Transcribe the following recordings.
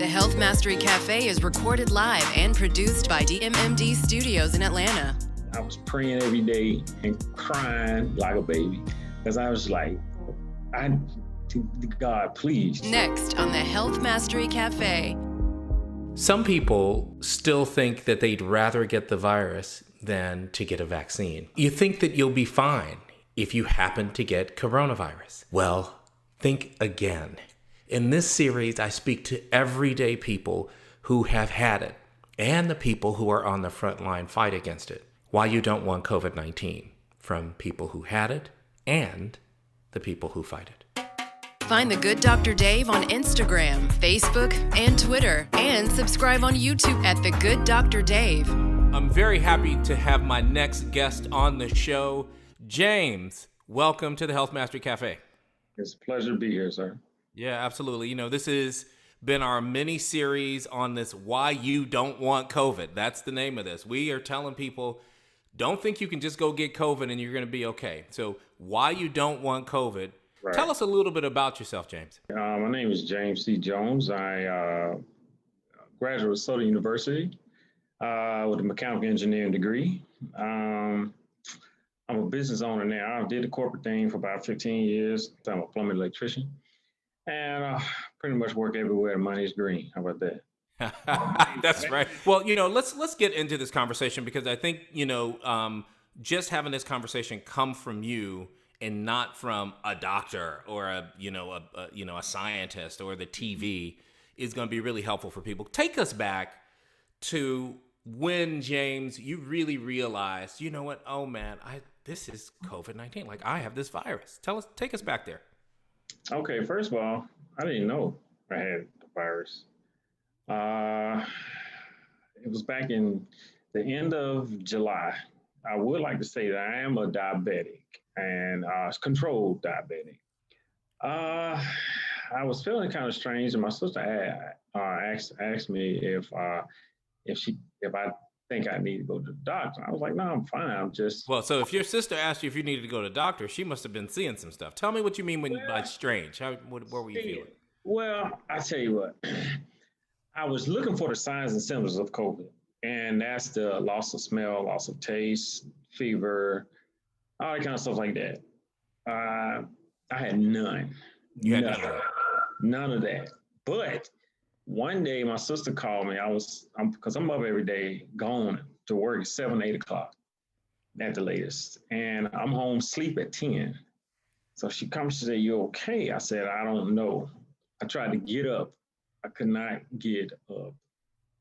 The Health Mastery Café is recorded live and produced by DMMD Studios in Atlanta. I was praying every day and crying like a baby because I was like, God, please. Next on the Health Mastery Café. Some people still think that they'd rather get the virus than to get a vaccine. You think that you'll be fine if you happen to get coronavirus. Well, think again. In this series, I speak to everyday people who have had it and the people who are on the front line fight against it. Why you don't want COVID-19 from people who had it and the people who fight it. Find The Good Dr. Dave on Instagram, Facebook, and Twitter, and subscribe on YouTube at The Good Dr. Dave. I'm very happy to have my next guest on the show. James, welcome to the Health Mastery Cafe. It's a pleasure to be here, sir. Yeah, absolutely. You know, this has been our mini series on this Why You Don't Want COVID. That's the name of this. We are telling people, don't think you can just go get COVID and you're going to be okay. So why you don't want COVID. Right. Tell us a little bit about yourself, James. My name is James C. Jones. I graduated at Southern University with a mechanical engineering degree. I'm a business owner now. I did the corporate thing for about 15 years. I'm a plumbing electrician. And pretty much work everywhere money is green. How about that? That's right. Well, you know, let's get into this conversation because I think, you know, just having this conversation come from you and not from a doctor or a scientist or the TV is going to be really helpful for people. Take us back to when, James, you really realized, you know what? Oh man, this is COVID-19. Like I have this virus. Take us back there. Okay, first of all, I didn't know I had the virus. It was back in the end of July. I would like to say that I am a diabetic and controlled diabetic. I was feeling kind of strange, and my sister asked me if I think I need to go to the doctor. I was like, no, I'm fine. I'm just... Well, so if your sister asked you if you needed to go to the doctor, she must have been seeing some stuff. Tell me what you mean by strange. What were you feeling? Well, I tell you what. I was looking for the signs and symptoms of COVID, and that's the loss of smell, loss of taste, fever, all that kind of stuff like that. I had none. You had none of that. But one day, my sister called me. Because I'm up every day, going to work at 7, 8 o'clock at the latest. And I'm home, sleep at 10. So she comes, she said, "You okay?" I said, "I don't know." I tried to get up. I could not get up,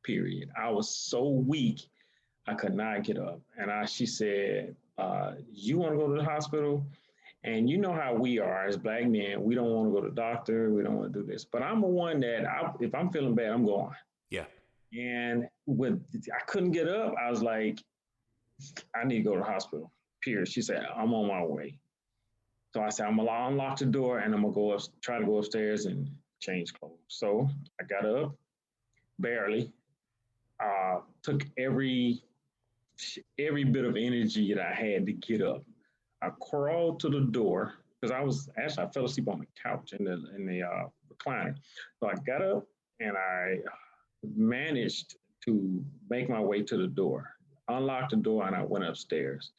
period. I was so weak, I could not get up. And she said, "You want to go to the hospital?" And you know how we are as Black men. We don't want to go to the doctor. We don't want to do this. But I'm the one that, if I'm feeling bad, I'm going. Yeah. And I couldn't get up, I was like, I need to go to the hospital, period. She said, "I'm on my way." So I said, I'm going to unlock the door and I'm going to try to go upstairs and change clothes. So I got up, barely. Took every bit of energy that I had to get up. I crawled to the door because I fell asleep on the couch in the recliner. So I got up and I managed to make my way to the door, unlocked the door, and I went upstairs.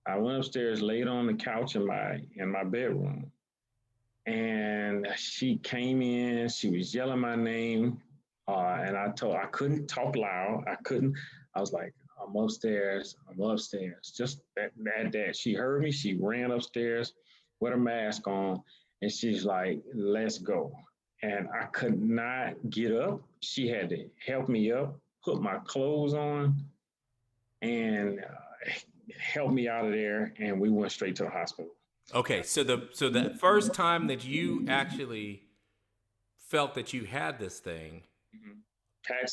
I went upstairs, laid on the couch in my bedroom, and she came in. She was yelling my name, and I couldn't talk loud. I was like, I'm upstairs. Just that. She heard me. She ran upstairs with her mask on, and she's like, "Let's go." And I could not get up. She had to help me up, put my clothes on, and help me out of there. And we went straight to the hospital. Okay, so the first time that you actually felt that you had this thing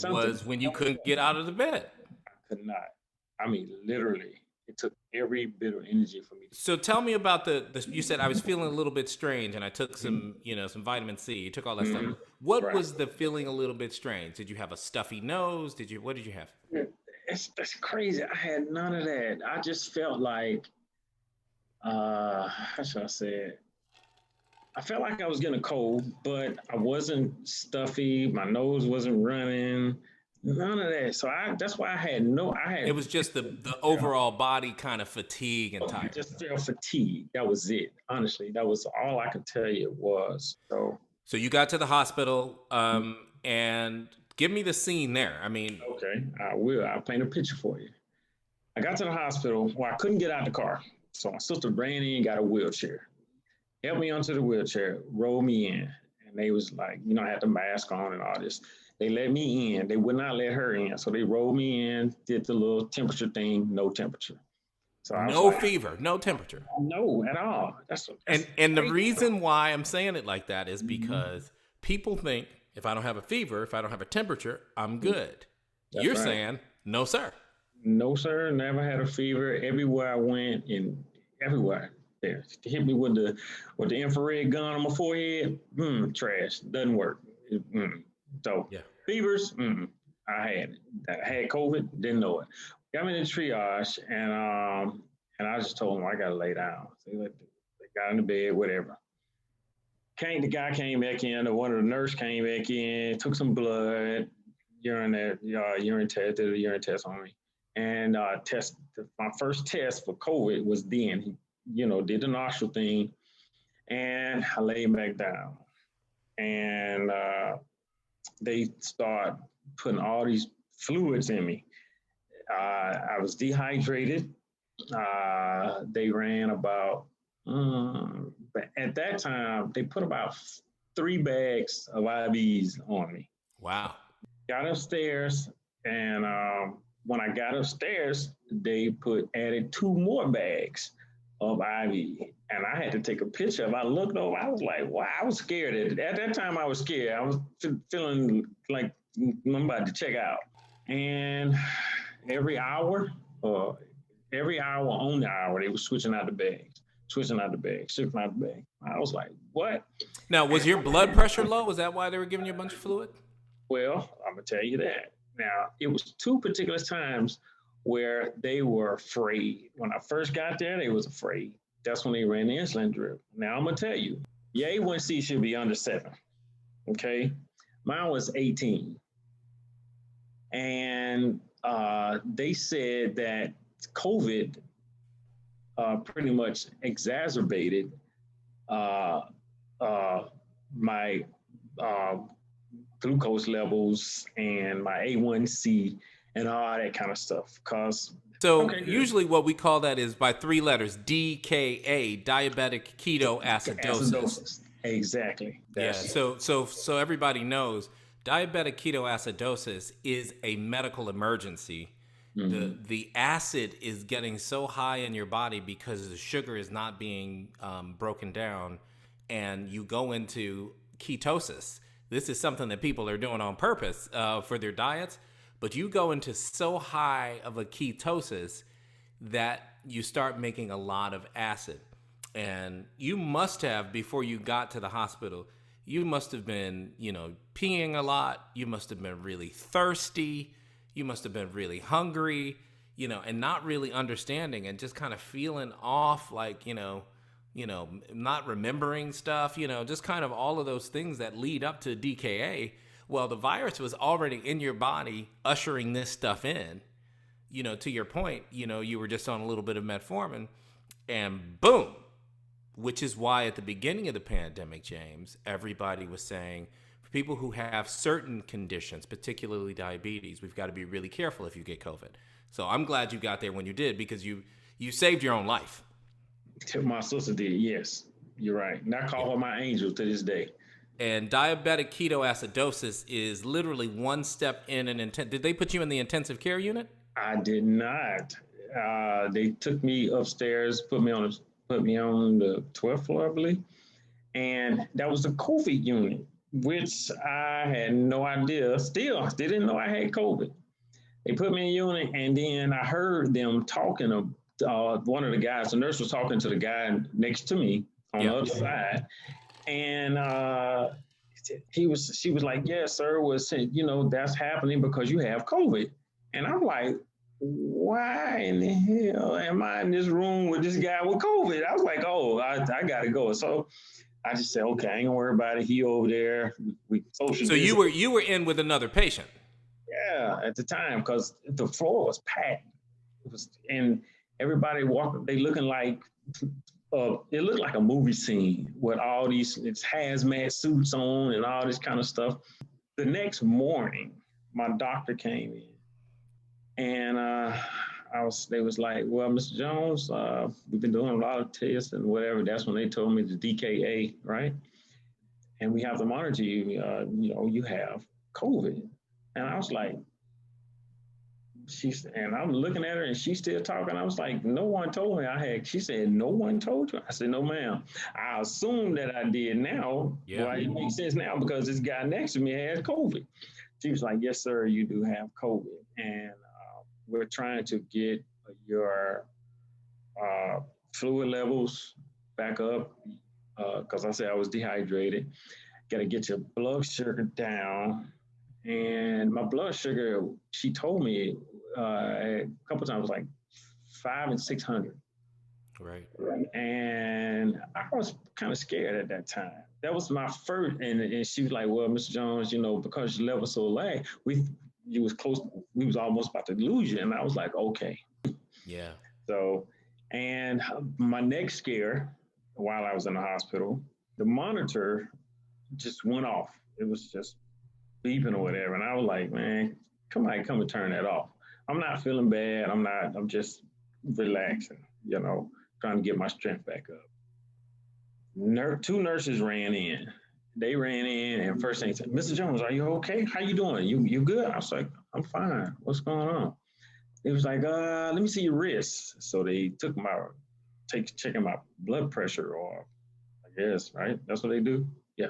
was when you couldn't get out of the bed. Could not. I mean, literally, it took every bit of energy for me. So tell me about you said I was feeling a little bit strange and I took some vitamin C. You took all that stuff. What was the feeling a little bit strange? Did you have a stuffy nose? What did you have? That's crazy. I had none of that. I just felt like, how should I say it? I felt like I was getting a cold, but I wasn't stuffy. My nose wasn't running. None of that. So that's why I It had was just the overall body kind of fatigue and I tired. just felt fatigued. That was it. Honestly, that was all I could tell you it was. So So you got to the hospital, and give me the scene there. I mean, okay, I will. I'll paint a picture for you. I got to the hospital. Well, I couldn't get out the car. So my sister ran in, got a wheelchair, helped me onto the wheelchair, rolled me in. And they was like, I had the mask on and all this. They let me in. They would not let her in. So they rolled me in, did the little temperature thing, no temperature. So I was no like, fever, no temperature. no, at all. And the crazy. reason why I'm saying it like that is because people think if I don't have a fever, if I don't have a temperature, I'm good. That's You're right. saying, no, sir. No, sir. Never had a fever. Everywhere I went, and everywhere there, hit me with the infrared gun on my forehead. Trash. Doesn't work. So Yeah. fevers. I had it. I had COVID. Didn't know it. Got me in the triage, and I just told them I gotta lay down. So they got in the bed, whatever. The guy came back in, or one of the nurse came back in, took some blood, urine test, did a urine test on me, and my first test for COVID was then. He, did the nostril thing, and I laid back down, and they start putting all these fluids in me. I was dehydrated. They ran about, but at that time, they put about 3 bags of IVs on me. Wow. Got upstairs, and when I got upstairs, they added 2 more bags of IV, and I had to take a picture of it. I looked over, I was like, wow, I was scared. At that time, I was scared. I was feeling like I'm about to check out. And every hour on the hour, they were switching out the bags. I was like, what? Now, was your blood pressure low? Was that why they were giving you a bunch of fluid? Well, I'm going to tell you that. Now, it was 2 particular times where they were afraid. When I first got there, they was afraid. That's when they ran the insulin drip. Now, I'm going to tell you, your A1C should be under 7, okay? Mine was 18. And they said that COVID pretty much exacerbated my glucose levels and my A1C and all that kind of stuff. Usually what we call that is by 3 letters, DKA, diabetic ketoacidosis. Exactly. So everybody knows diabetic ketoacidosis is a medical emergency. Mm-hmm. The acid is getting so high in your body because the sugar is not being broken down, and you go into ketosis. This is something that people are doing on purpose for their diets, but you go into so high of a ketosis that you start making a lot of acid. And you must have, before you got to the hospital, you must have been, peeing a lot. You must have been really thirsty. You must have been really hungry, and not really understanding and just kind of feeling off, like, not remembering stuff, just kind of all of those things that lead up to DKA. Well, the virus was already in your body ushering this stuff in, to your point, you were just on a little bit of metformin, and boom, which is why at the beginning of the pandemic, James, everybody was saying, for people who have certain conditions, particularly diabetes, we've got to be really careful if you get COVID. So I'm glad you got there when you did, because you saved your own life. My sister did, yes. You're right. And I call her my angel to this day. And diabetic ketoacidosis is literally one step in an intensive. Did they put you in the intensive care unit? I did not. They took me upstairs, put me on the 12th floor, I believe. And that was the COVID unit, which I had no idea. Still, they didn't know I had COVID. They put me in a unit, and then I heard them talking to one of the guys. The nurse was talking to the guy next to me on the other side. And she was like, yes, sir, that's happening because you have COVID. And I'm like, why in the hell am I in this room with this guy with COVID? I was like, oh, I got to go. So I just said, okay, I ain't gonna worry about it. He over there. We social So distance. you were in with another patient. Yeah, at the time, because the floor was packed. It was, and everybody walking, they looking like, it looked like a movie scene with all these it's hazmat suits on and all this kind of stuff. The next morning, my doctor came in, and they was like, well, Mr. Jones, we've been doing a lot of tests and whatever. That's when they told me the DKA, right? And we have to monitor you. You have COVID. And I was like, and I'm looking at her and she's still talking. I was like, no one told me I had. She said, no one told you. I said, no, ma'am. I assume that I did now. Yeah. Well, it makes sense now because this guy next to me has COVID. She was like, yes, sir, you do have COVID. And we're trying to get your fluid levels back up because I said I was dehydrated. Got to get your blood sugar down. And my blood sugar, she told me a couple of times, like 500 and 600. Right. And I was kind of scared at that time. That was my first, and she was like, well, Mr. Jones, because your level so low, we was almost about to lose you. And I was like, okay. Yeah. So, and my next scare while I was in the hospital, the monitor just went off. It was just beeping or whatever. And I was like, man, come and turn that off. I'm not feeling bad. I'm just relaxing, trying to get my strength back up. Two nurses ran in. They ran in and first thing said, Mr. Jones, are you okay? How you doing? You good? I was like, I'm fine. What's going on? It was like, let me see your wrist. So they took checking my blood pressure, or I guess, right? That's what they do? Yeah.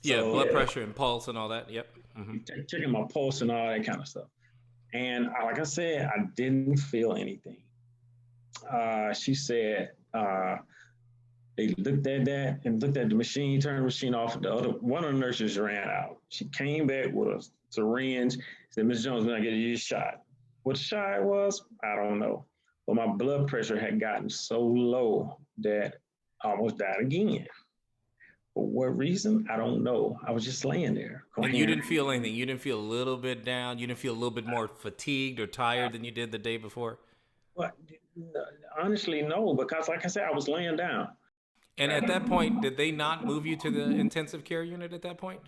Yeah, so, blood pressure and pulse and all that. Yep. Mm-hmm. Checking my pulse and all that kind of stuff. And like I said, I didn't feel anything. She said they looked at that and looked at the machine, turned the machine off. One of the nurses ran out. She came back with a syringe, said, Ms. Jones, we're going to get you a shot. What shot it was, I don't know. But my blood pressure had gotten so low that I almost died again. For what reason? I don't know. I was just laying there. And you didn't feel anything? You didn't feel a little bit down? You didn't feel a little bit more fatigued or tired than you did the day before? Well, honestly, no, because like I said, I was laying down. And at that point, did they not move you to the intensive care unit at that point?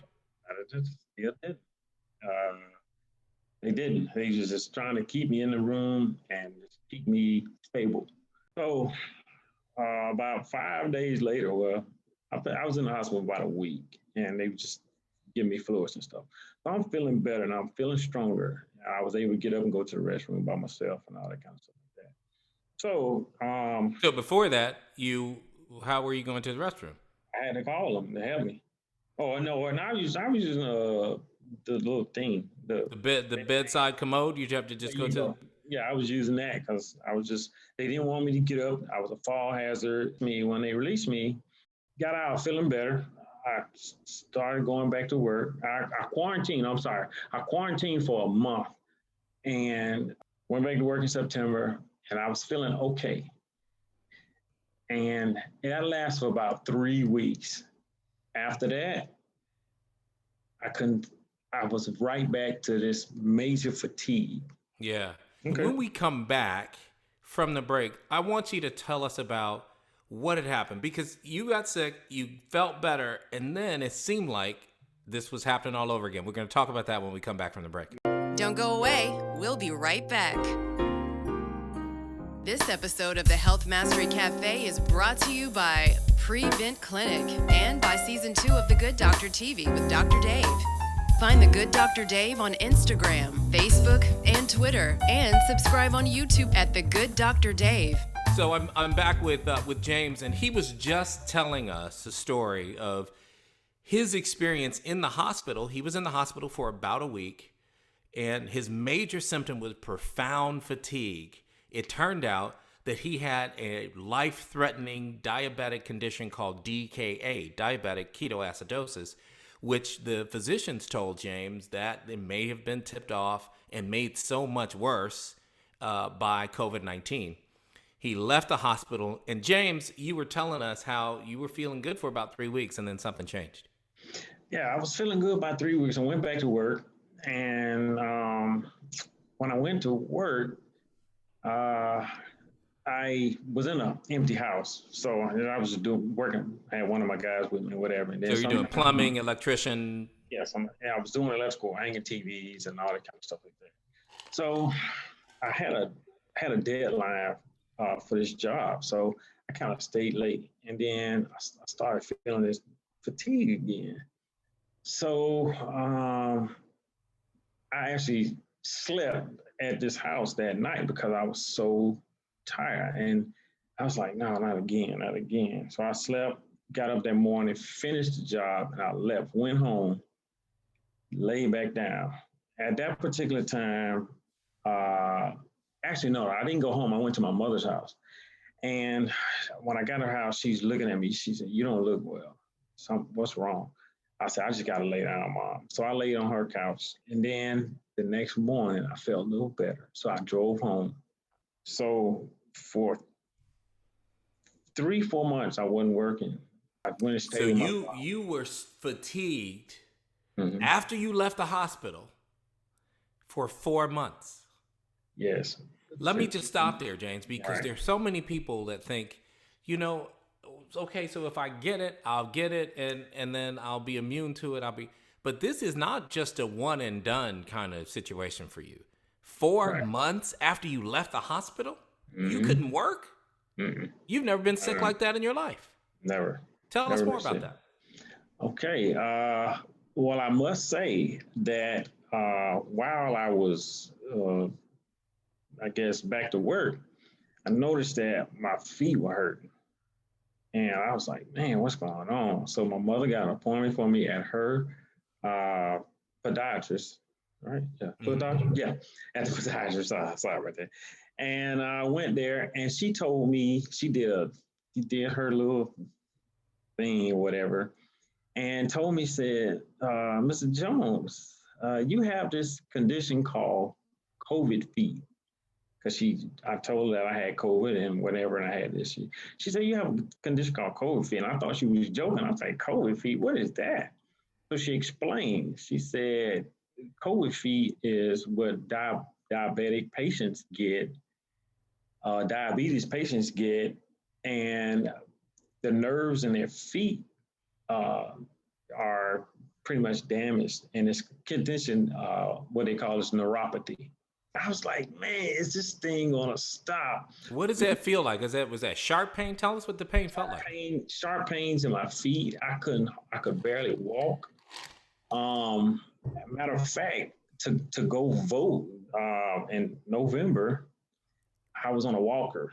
They didn't. They was just trying to keep me in the room and just keep me stable. So about 5 days later, I was in the hospital about a week, and they would just give me fluids and stuff. So I'm feeling better, and I'm feeling stronger. I was able to get up and go to the restroom by myself and all that kind of stuff like that. So, so before that, how were you going to the restroom? I had to call them to help me. Oh no, and I was using the little thing, the bedside commode. You have to just go to. Yeah, I was using that because they didn't want me to get up. I was a fall hazard. When they released me, got out feeling better. I started going back to work. I quarantined for a month and went back to work in September, and I was feeling okay. And that lasted for about 3 weeks. After that, I was right back to this major fatigue. Yeah. Okay. When we come back from the break, I want you to tell us about what had happened, because you got sick, you felt better, and then it seemed like this was happening all over again. We're going to talk about that when we come back from the break. Don't go away. We'll be right back. This episode of the Health Mastery Café is brought to you by Prevent Clinic and by Season 2 of The Good Doctor TV with Dr. Dave. Find The Good Dr. Dave on Instagram, Facebook, and Twitter, and subscribe on YouTube at The Good Dr. Dave. So I'm back with James, and he was just telling us a story of his experience in the hospital. He was in the hospital for about a week, and his major symptom was profound fatigue. It turned out that he had a life-threatening diabetic condition called DKA, diabetic ketoacidosis, which the physicians told James that it may have been tipped off and made so much worse by COVID-19. He left the hospital. And James, you were telling us how you were feeling good for about 3 weeks and then something changed. Yeah, I was feeling good about 3 weeks. I went back to work. And when I went to work, uh, I was in an empty house. So I was working. I had one of my guys with me, whatever. And then So you're doing plumbing, electrician. Yes, I was doing electrical, hanging TVs and all that kind of stuff like that. So I had a deadline for this job, so I kind of stayed late, and then I started feeling this fatigue again. So I actually slept at this house that night because I was so tired, and I was like, no, not again, not again. So I slept, got up that morning, finished the job, and I left, went home, laid back down. At that particular time, actually, no, I didn't go home. I went to my mother's house. And when I got to her house, she's looking at me. She said, you don't look well. What's wrong? I said, I just got to lay down, Mom. So I laid on her couch. And then the next morning, I felt a little better. So I drove home. So for 3-4 months, I wasn't working. I went and stayed So with my mom. you were fatigued after you left the hospital for 4 months. Yes. Let me just stop there, James, because there's so many people that think, okay, so if I get it, I'll get it, and then I'll be immune to it. But this is not just a one and done kind of situation for you. 4 months after you left the hospital, you couldn't work? You've never been sick like that in your life. Never. Tell us more about that. Okay. Well, I must say that while I was, I guess, back to work, I noticed that my feet were hurting. And I was like, man, what's going on? So my mother got an appointment for me at her podiatrist, right? Yeah, podiatrist? Yeah, at the podiatrist. Sorry about that. And I went there, and she told me she did her little thing or whatever, and told me, said, Mr. Jones, you have this condition called COVID feet. Because I told her that I had COVID and whatever, and I had this. She said, you have a condition called COVID feet. And I thought she was joking. I was like, COVID feet, what is that? So she explained. She said, COVID feet is what diabetic patients get, diabetes patients get, and the nerves in their feet are pretty much damaged. And this condition, what they call is neuropathy. I was like, man, is this thing gonna stop? What does that feel like? Was that sharp pain? Tell us what the pain felt like. Sharp pains in my feet. I could barely walk. Matter of fact, to go vote in November, I was on a walker.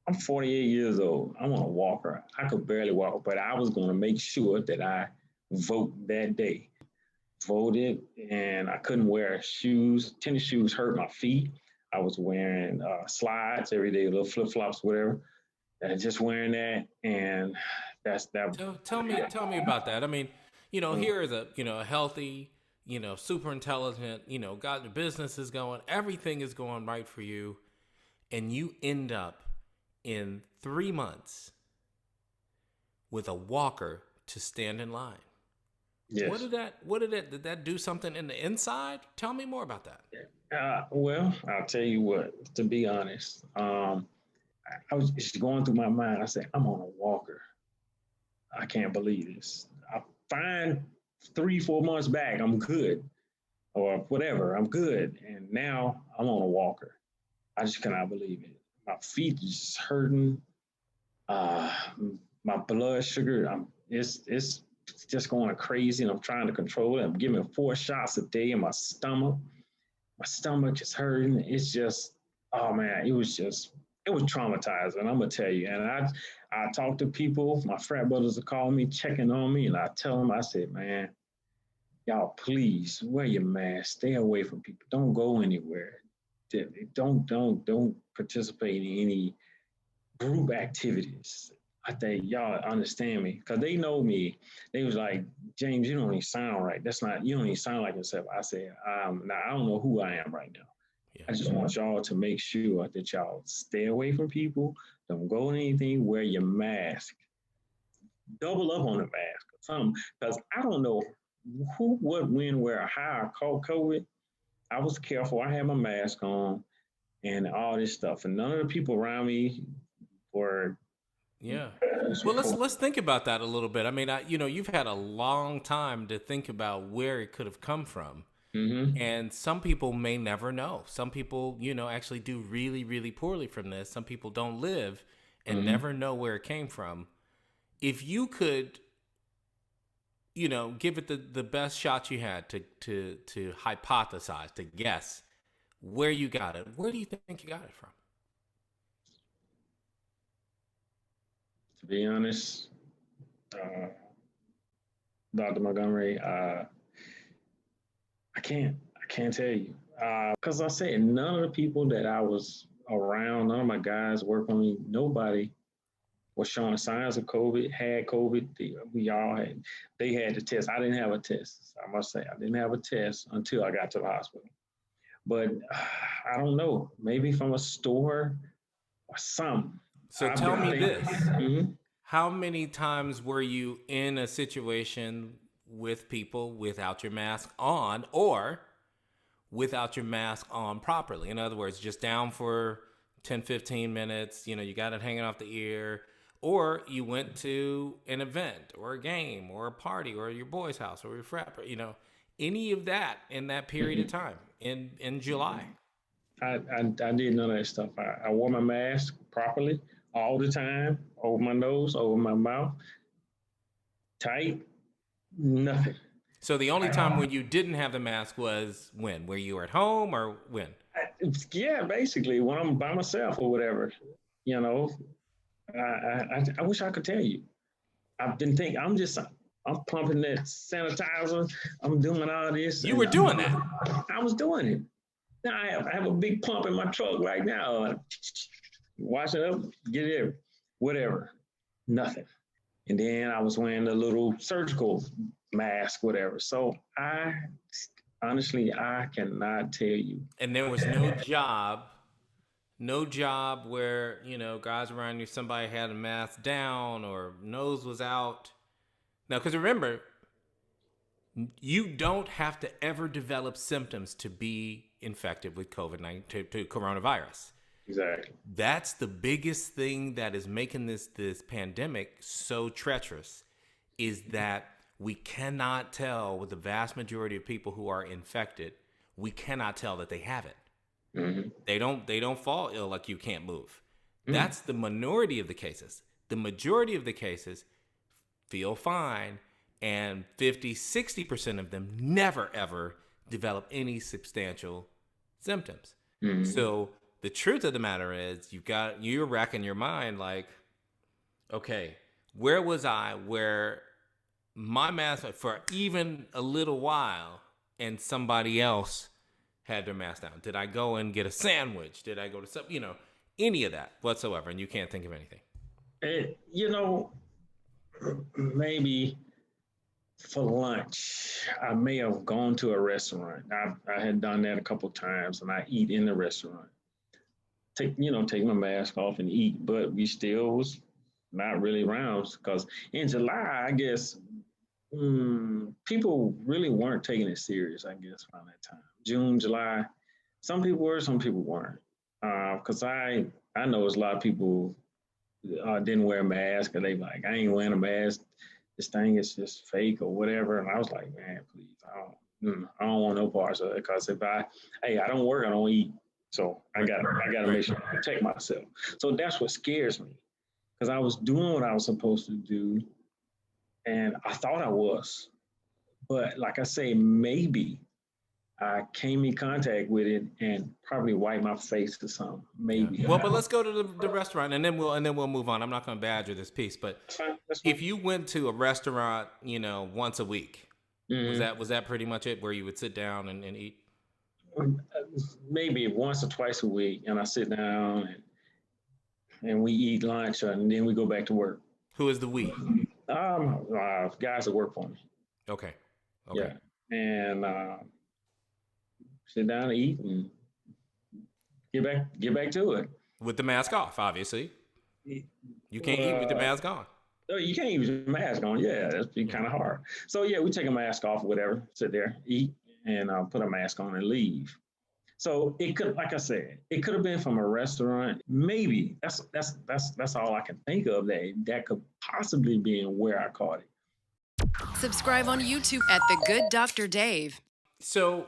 I'm 48 years old. I'm on a walker. I could barely walk, but I was gonna make sure that I vote that day. Voted, and I couldn't wear shoes. Tennis shoes hurt my feet. I was wearing slides every day, little flip flops, whatever. And just wearing that, and that's that. Tell me about that. I mean, here is a healthy, super intelligent, got your business is going, everything is going right for you, and you end up in 3 months with a walker to stand in line. Yes. Did that do something in the inside? Tell me more about that. Well, I'll tell you what, to be honest, I was just going through my mind. I said, I'm on a walker. I can't believe this. I find 3-4 months back, I'm good or whatever. I'm good. And now I'm on a walker. I just cannot believe it. My feet are just hurting. My blood sugar, it's just going crazy, and I'm trying to control it. I'm giving 4 shots a day in my stomach. My stomach is hurting. It's just, oh man, it was traumatizing, I'm gonna tell you. And I talk to people, my frat brothers will call me, checking on me, and I tell them, I said, man, y'all please wear your mask, stay away from people, don't go anywhere. Don't participate in any group activities. I think y'all understand me, because they know me. They was like, James, you don't even sound right. You don't even sound like yourself. I said, now I don't know who I am right now. Yeah. I just want y'all to make sure that y'all stay away from people. Don't go to anything. Wear your mask. Double up on the mask or something. Because I don't know who, what, when, where, or how I caught COVID. I was careful. I had my mask on and all this stuff. And none of the people around me were. Yeah. Well, let's think about that a little bit. I mean, you've had a long time to think about where it could have come from. Mm-hmm. And some people may never know. Some people, actually do really, really poorly from this. Some people don't live and never know where it came from. If you could, give it the best shot you had to hypothesize, to guess where you got it, where do you think you got it from? To be honest, Dr. Montgomery, I can't tell you. Because I said none of the people that I was around, none of my guys work on me, nobody was showing signs of COVID, had COVID. We all had, they had the test. I didn't have a test. I must say, I didn't have a test until I got to the hospital. But I don't know, maybe from a store or something. So tell me this. Mhm. How many times were you in a situation with people without your mask on or without your mask on properly? In other words, just down for 10, 15 minutes, you got it hanging off the ear, or you went to an event or a game or a party or your boy's house or your frat, any of that in that period of time in July. I did none of that stuff. I wore my mask properly all the time, over my nose, over my mouth, tight, nothing. So the only time when you didn't have the mask was when? Were you at home or when? Yeah, basically when I'm by myself or whatever, you know. I wish I could tell you. I've been thinking. I'm pumping that sanitizer. I'm doing all this. You were doing that. I was doing it. Now I have a big pump in my truck right now. Wash it up, get it, whatever. Nothing. And then I was wearing a little surgical mask, whatever. So honestly, I cannot tell you. And there was no job where, guys around you, somebody had a mask down or nose was out. Now, because remember, you don't have to ever develop symptoms to be infected with COVID-19, to coronavirus. Exactly. That's the biggest thing that is making this pandemic so treacherous, is that we cannot tell with the vast majority of people who are infected, we cannot tell that they have it. Mm-hmm. They don't fall ill like you can't move. Mm-hmm. That's the minority of the cases. The majority of the cases feel fine, and 50-60% of them never ever develop any substantial symptoms. Mm-hmm. So the truth of the matter is, you're racking your mind like, okay, where was I where my mask for even a little while and somebody else had their mask down? Did I go and get a sandwich? Did I go to some, any of that whatsoever? And you can't think of anything. Maybe for lunch, I may have gone to a restaurant. I had done that a couple of times, and I eat in the restaurant. Take my mask off and eat, but we still was not really around, because in July, I guess, people really weren't taking it serious, I guess, around that time. June, July, some people were, some people weren't. Because I know there's a lot of people didn't wear a mask, and they like, I ain't wearing a mask. This thing is just fake or whatever. And I was like, man, please, I don't want no parts of it, because I don't work, I don't eat. So I gotta make sure I protect myself. So that's what scares me, because I was doing what I was supposed to do, and I thought I was, but like I say, maybe I came in contact with it and probably wiped my face or something. Maybe. Yeah. Well, but let's go to the restaurant, and then we'll move on. I'm not going to badger this piece, but That's fine. If you went to a restaurant, once a week, mm-hmm. was that pretty much it, where you would sit down and eat? Maybe once or twice a week, and I sit down and we eat lunch, and then we go back to work. Who is the we? Guys that work for me. Okay. Yeah, and sit down and eat, and get back to it. With the mask off, obviously. You can't eat with the mask on. No, you can't use a mask on. Yeah, that's be kind of hard. So yeah, we take a mask off, whatever, sit there, eat, and put a mask on and leave. So it could, like I said, it could have been from a restaurant. Maybe that's all I can think of that could possibly be in where I caught it. Subscribe on YouTube at The Good Dr. Dave. So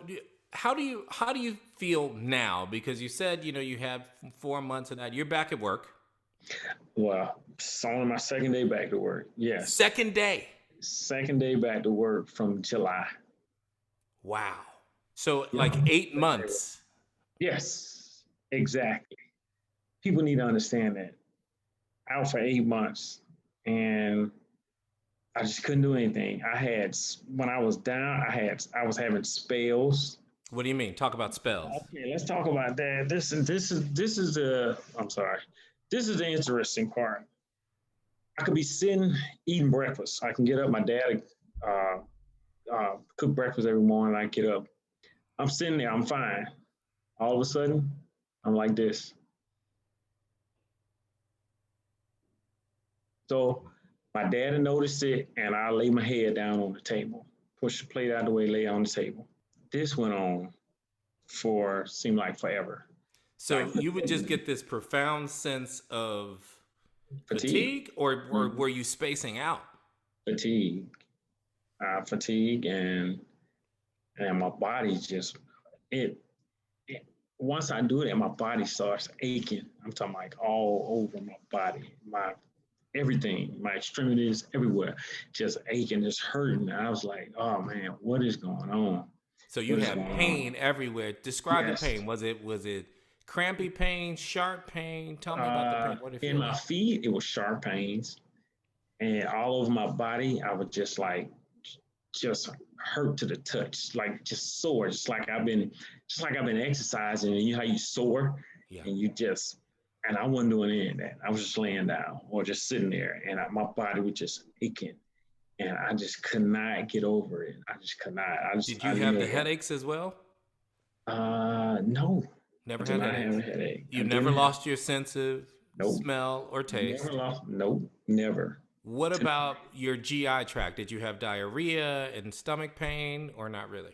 how do you feel now? Because you said, you had 4 months of that. You're back at work. Well, it's only my second day back to work. Yes. Second day Back to work from July. Wow. So like 8 months. Yes, exactly. People need to understand that. Out for 8 months, and I just couldn't do anything. When I was down, I was having spells. What do you mean? Talk about spells. Okay, let's talk about that. This is the I'm sorry. This is the interesting part. I could be sitting eating breakfast. I can get up. My dad cook breakfast every morning. I get up. I'm sitting there. I'm fine. All of a sudden, I'm like this. So my dad had noticed it, and I lay my head down on the table, push the plate out of the way, lay it on the table. This went on seemed like forever. So you would just get this profound sense of fatigue or were you spacing out? Fatigue, and my body just once I do that, my body starts aching. I'm talking like all over my body, everything, my extremities, everywhere, just aching, just hurting. And I was like, oh man, what is going on? So you have pain everywhere. Describe the pain. Was it crampy pain, sharp pain? Tell me about the pain. In my feet, it was sharp pains, and all over my body, I was just hurt to the touch, like just sore, just like I've been exercising, and you know how you sore, and I wasn't doing any of that. I was just laying down or just sitting there, and my body was just aching, and I just could not get over it. I just could not. Did you have the headaches as well? No. Never had a headache. You never lost your sense of smell or taste? Never. What about your GI tract? Did you have diarrhea and stomach pain or not really?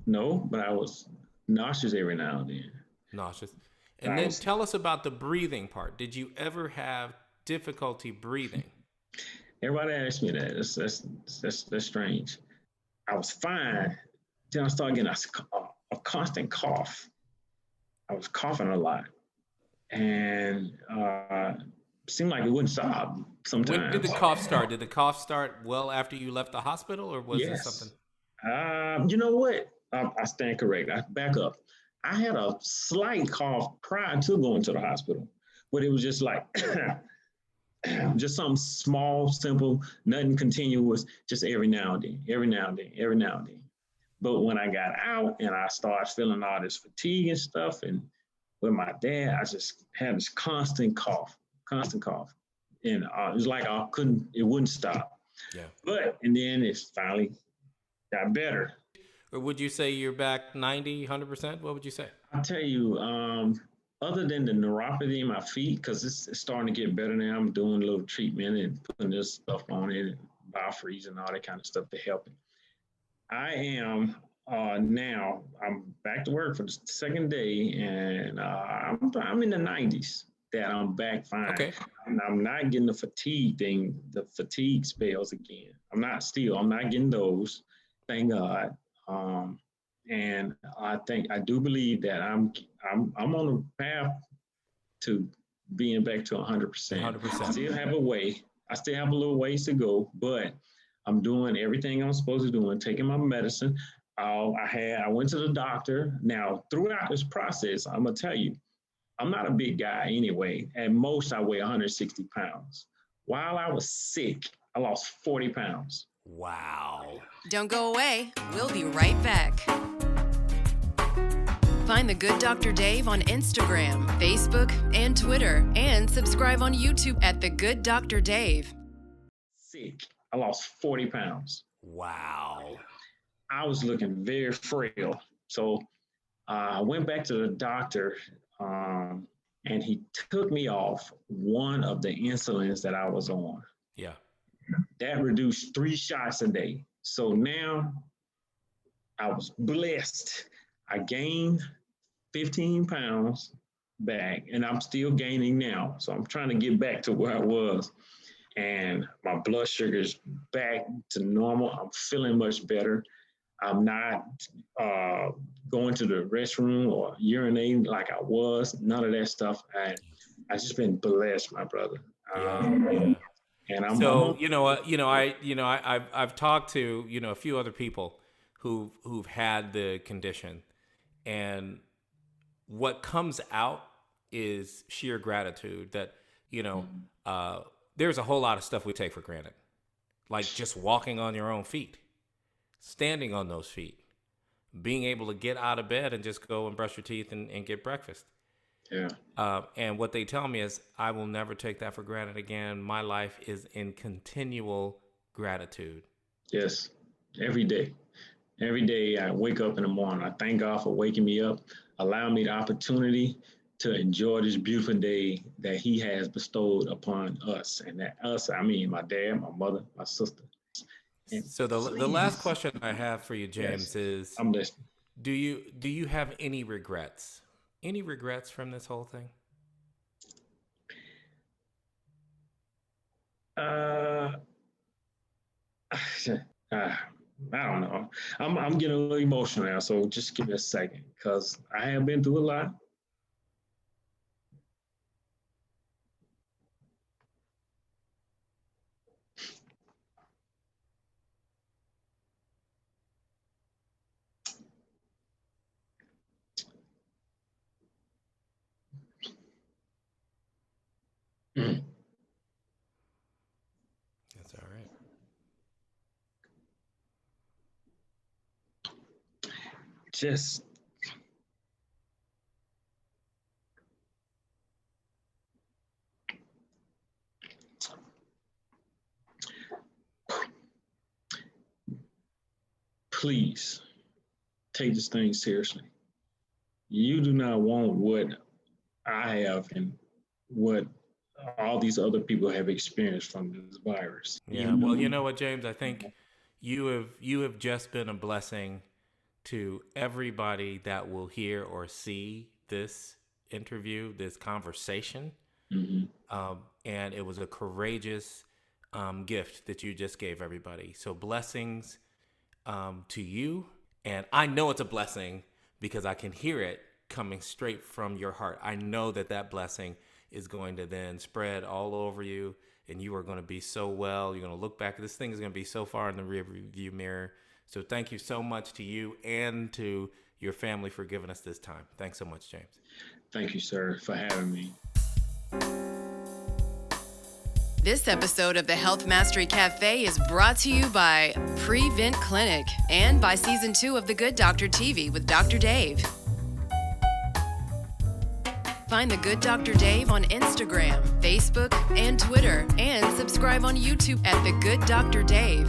No, but I was nauseous every now and then. Nauseous. And then tell us about the breathing part. Did you ever have difficulty breathing? Everybody asks me that. That's strange. I was fine. Then I started getting a constant cough. I was coughing a lot. And seemed like it wouldn't stop sometimes. When did the cough start? Did the cough start well after you left the hospital, or was it something? You know what? I stand correct. I back up. I had a slight cough prior to going to the hospital, but it was just like just something small, simple, nothing continuous, just every now and then. But when I got out and I started feeling all this fatigue and stuff, and with my dad, I just had this constant cough. And it was like it wouldn't stop. Yeah. And then it finally got better. Or would you say you're back 90, 100%? What would you say? I'll tell you, other than the neuropathy in my feet, because it's starting to get better now, I'm doing a little treatment and putting this stuff on it, and biofreeze and all that kind of stuff to help it. I am now, I'm back to work for the second day, and I'm in the 90s. That I'm back fine. Okay. And I'm not getting the fatigue spells again. I'm not getting those, thank God. And I do believe that I'm on the path to being back to 100%. 100%. I still have a little ways to go, but I'm doing everything I'm supposed to do and taking my medicine. I went to the doctor. Now, throughout this process, I'm gonna tell you, I'm not a big guy anyway. At most, I weigh 160 pounds. While I was sick, I lost 40 pounds. Wow. Don't go away. We'll be right back. Find The Good Dr. Dave on Instagram, Facebook, and Twitter. And subscribe on YouTube at The Good Dr. Dave. Sick. I lost 40 pounds. Wow. I was looking very frail. So I went back to the doctor, and he took me off one of the insulins that I was on. Yeah. That reduced 3 shots a day. So now I was blessed. I gained 15 pounds back, and I'm still gaining now. So I'm trying to get back to where I was. And my blood sugar is back to normal. I'm feeling much better. I'm not going to the restroom or urinating like I was. None of that stuff. I just been blessed, my brother. Yeah. And I'm So I've talked to a few other people who've had the condition, and what comes out is sheer gratitude that there's a whole lot of stuff we take for granted, like just walking on your own feet, standing on those feet, being able to get out of bed and just go and brush your teeth and get breakfast. Yeah. And what they tell me is, I will never take that for granted again. My life is in continual gratitude. Yes. Every day. Every day I wake up in the morning. I thank God for waking me up, allowing me the opportunity to enjoy this beautiful day that He has bestowed upon us. And that us, I mean my dad, my mother, my sister. And so the last question I have for you, James, yes, is I'm listening. Do you have any regrets? Any regrets from this whole thing? I don't know. I'm getting a little emotional now, so just give me a second, because I have been through a lot. Mm. That's all right. Just please take this thing seriously. You do not want what I have and what all these other people have experienced from this virus. Yeah. Well, you know what, James? I think you have just been a blessing to everybody that will hear or see this interview, this conversation. Mm-hmm. And it was a courageous gift that you just gave everybody. So blessings to you. And I know it's a blessing because I can hear it coming straight from your heart. I know that blessing is going to then spread all over you, and you are going to be so well. You're going to look back. This thing is going to be so far in the rearview mirror. So thank you so much to you and to your family for giving us this time. Thanks so much, James. Thank you, sir, for having me. This episode of the Health Mastery Café is brought to you by Prevent Clinic and by Season 2 of The Good Doctor TV with Dr. Dave. Find The Good Dr. Dave on Instagram, Facebook, and Twitter, and subscribe on YouTube at The Good Dr. Dave.